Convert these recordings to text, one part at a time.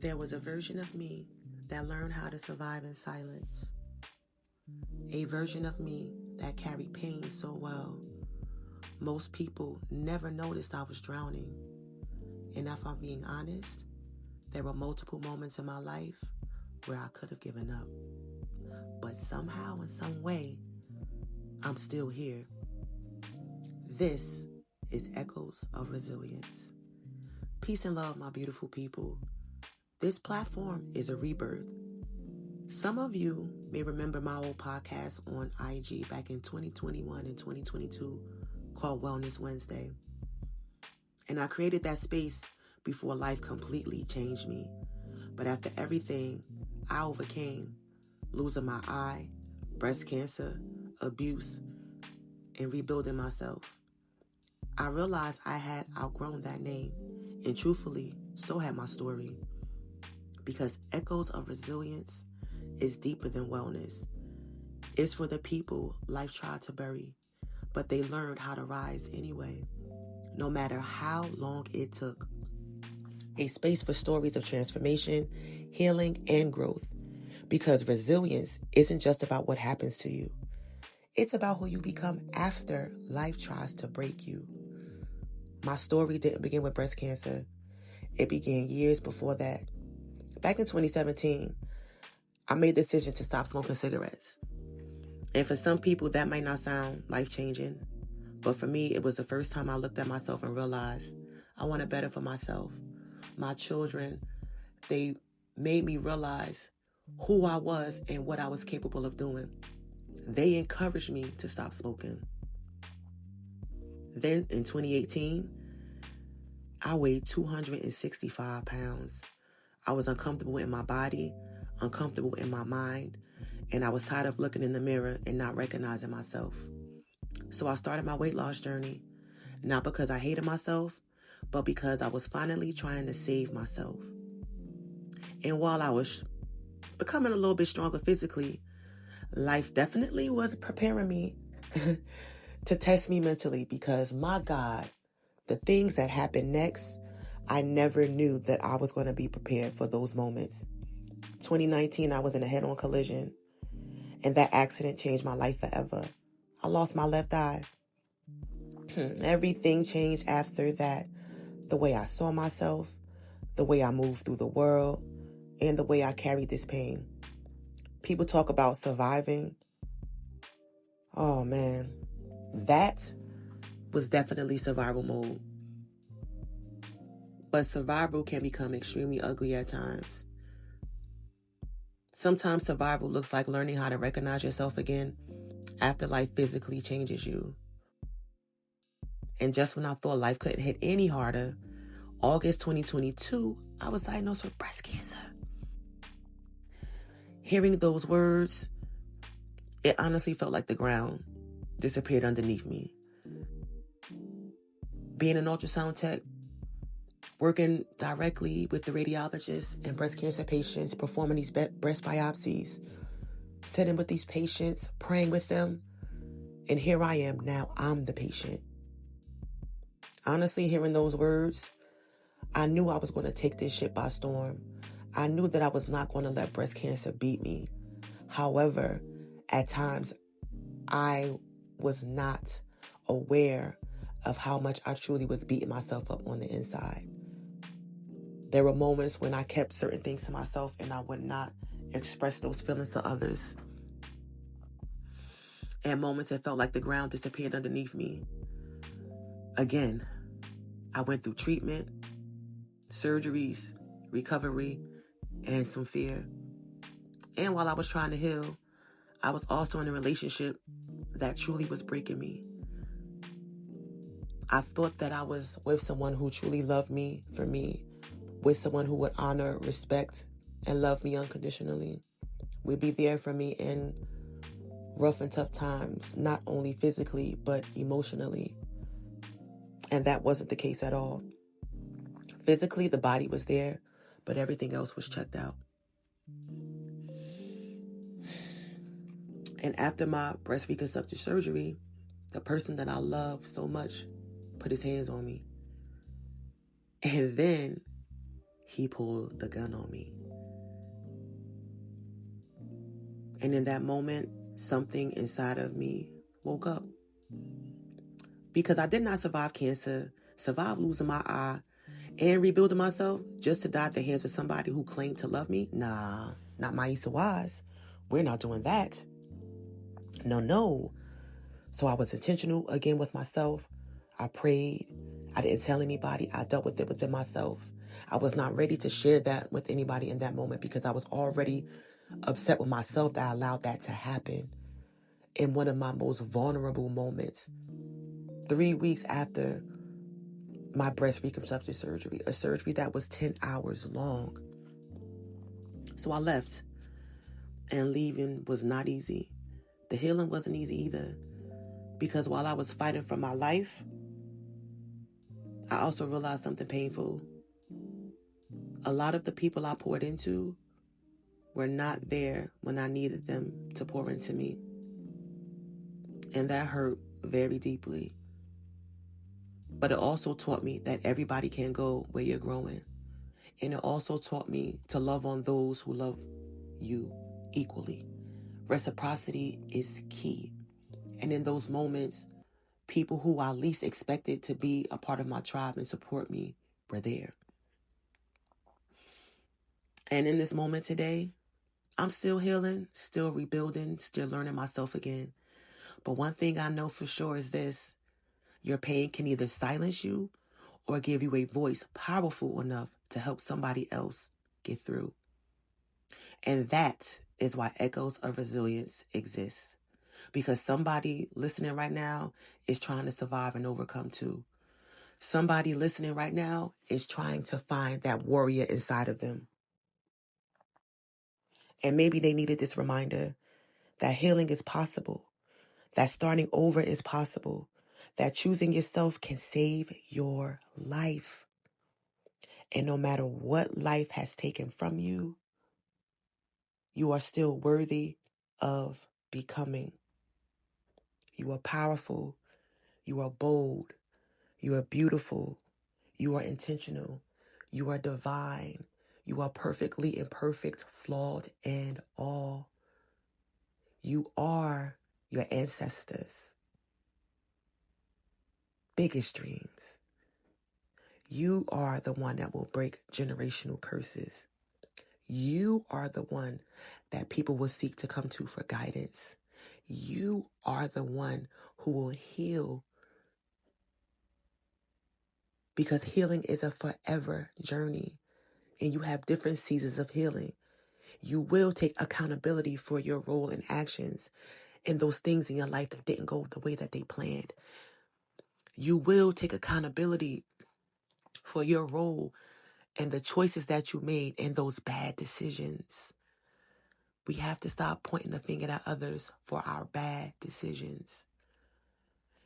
There was a version of me that learned how to survive in silence. A version of me that carried pain so well. Most people never noticed I was drowning. And if I'm being honest, there were multiple moments in my life where I could have given up. But somehow, in some way, I'm still here. This is Echoes of Resilience. Peace and love, my beautiful people. This platform is a rebirth. Some of you may remember my old podcast on IG back in 2021 and 2022 called Wellness Wednesday. And I created that space before life completely changed me. But after everything I overcame, losing my eye, breast cancer, abuse, and rebuilding myself, I realized I had outgrown that name. And truthfully, so had my story. Because Echoes of Resilience is deeper than wellness. It's for the people life tried to bury, but they learned how to rise anyway, no matter how long it took. A space for stories of transformation, healing, and growth. Because resilience isn't just about what happens to you. It's about who you become after life tries to break you. My story didn't begin with breast cancer. It began years before that. Back in 2017, I made the decision to stop smoking cigarettes. And for some people, that might not sound life-changing. But for me, it was the first time I looked at myself and realized I wanted better for myself. My children, they made me realize who I was and what I was capable of doing. They encouraged me to stop smoking. Then in 2018, I weighed 265 pounds. I was uncomfortable in my body, uncomfortable in my mind, and I was tired of looking in the mirror and not recognizing myself. So I started my weight loss journey, not because I hated myself, but because I was finally trying to save myself. And while I was becoming a little bit stronger physically, life definitely was preparing me to test me mentally because, my God, the things that happened next, I never knew that I was going to be prepared for those moments. 2019, I was in a head-on collision, and that accident changed my life forever. I lost my left eye. Everything changed after that. The way I saw myself, the way I moved through the world, and the way I carried this pain. People talk about surviving. Oh, man. That was definitely survival mode. But survival can become extremely ugly at times. Sometimes survival looks like learning how to recognize yourself again after life physically changes you. And just when I thought life couldn't hit any harder, August 2022, I was diagnosed with breast cancer. Hearing those words, it honestly felt like the ground disappeared underneath me. Being an ultrasound tech, working directly with the radiologists and breast cancer patients, performing these breast biopsies, sitting with these patients, praying with them, and here I am now, I'm the patient. Honestly, hearing those words, I knew I was going to take this shit by storm. I knew that I was not going to let breast cancer beat me. However, at times, I was not aware of how much I truly was beating myself up on the inside. There were moments when I kept certain things to myself and I would not express those feelings to others. And moments it felt like the ground disappeared underneath me. Again, I went through treatment, surgeries, recovery, and some fear. And while I was trying to heal, I was also in a relationship that truly was breaking me. I thought that I was with someone who truly loved me for me, with someone who would honor, respect, and love me unconditionally. Would be there for me in rough and tough times, not only physically, but emotionally. And that wasn't the case at all. Physically, the body was there, but everything else was checked out. And after my breast reconstructive surgery, the person that I love so much put his hands on me. And then he pulled the gun on me. And in that moment, something inside of me woke up. Because I did not survive cancer, survive losing my eye, and rebuilding myself just to die at the hands of somebody who claimed to love me. Nah, not Maisa Wise. We're not doing that. No. So I was intentional again with myself. I prayed. I didn't tell anybody. I dealt with it within myself. I was not ready to share that with anybody in that moment because I was already upset with myself that I allowed that to happen in one of my most vulnerable moments. 3 weeks after my breast reconstruction surgery, a surgery that was 10 hours long. So I left, and leaving was not easy. The healing wasn't easy either, because while I was fighting for my life, I also realized something painful. A lot of the people I poured into were not there when I needed them to pour into me. And that hurt very deeply. But it also taught me that everybody can go where you're growing. And it also taught me to love on those who love you equally. Reciprocity is key. And in those moments, people who I least expected to be a part of my tribe and support me were there. And in this moment today, I'm still healing, still rebuilding, still learning myself again. But one thing I know for sure is this: your pain can either silence you or give you a voice powerful enough to help somebody else get through. And that is why Echoes of Resilience exists. Because somebody listening right now is trying to survive and overcome too. Somebody listening right now is trying to find that warrior inside of them. And maybe they needed this reminder that healing is possible, that starting over is possible, that choosing yourself can save your life. And no matter what life has taken from you, you are still worthy of becoming. You are powerful. You are bold. You are beautiful. You are intentional. You are divine. You are perfectly imperfect, flawed, and all. You are your ancestors' biggest dreams. You are the one that will break generational curses. You are the one that people will seek to come to for guidance. You are the one who will heal, because healing is a forever journey and you have different seasons of healing. You will take accountability for your role and actions and those things in your life that didn't go the way that they planned. You will take accountability for your role and the choices that you made and those bad decisions. We have to stop pointing the finger at others for our bad decisions.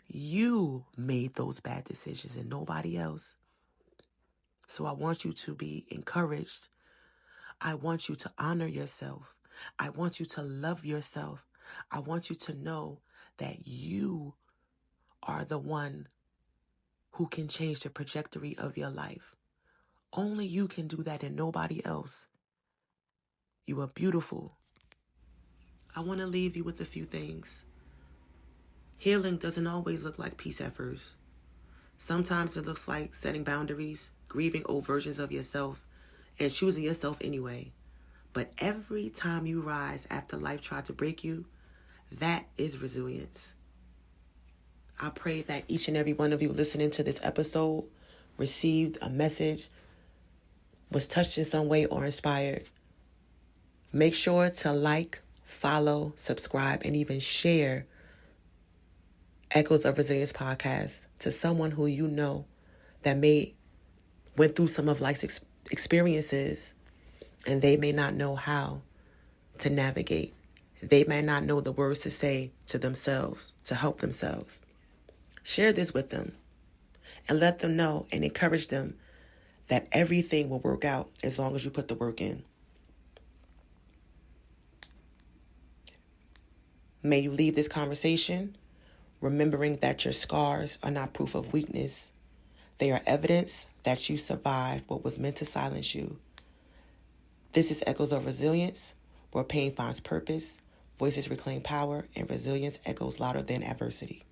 You made those bad decisions and nobody else. So I want you to be encouraged. I want you to honor yourself. I want you to love yourself. I want you to know that you are the one who can change the trajectory of your life. Only you can do that and nobody else. You are beautiful. I want to leave you with a few things. Healing doesn't always look like peace at first. Sometimes it looks like setting boundaries, grieving old versions of yourself, and choosing yourself anyway. But every time you rise after life tried to break you, that is resilience. I pray that each and every one of you listening to this episode received a message, was touched in some way or inspired. Make sure to like, follow, subscribe, and even share Echoes of Resilience podcast to someone who you know that may went through some of life's experiences and they may not know how to navigate. They may not know the words to say to themselves to help themselves. Share this with them and let them know and encourage them that everything will work out as long as you put the work in. May you leave this conversation remembering that your scars are not proof of weakness. They are evidence that you survived what was meant to silence you. This is Echoes of Resilience, where pain finds purpose, voices reclaim power, and resilience echoes louder than adversity.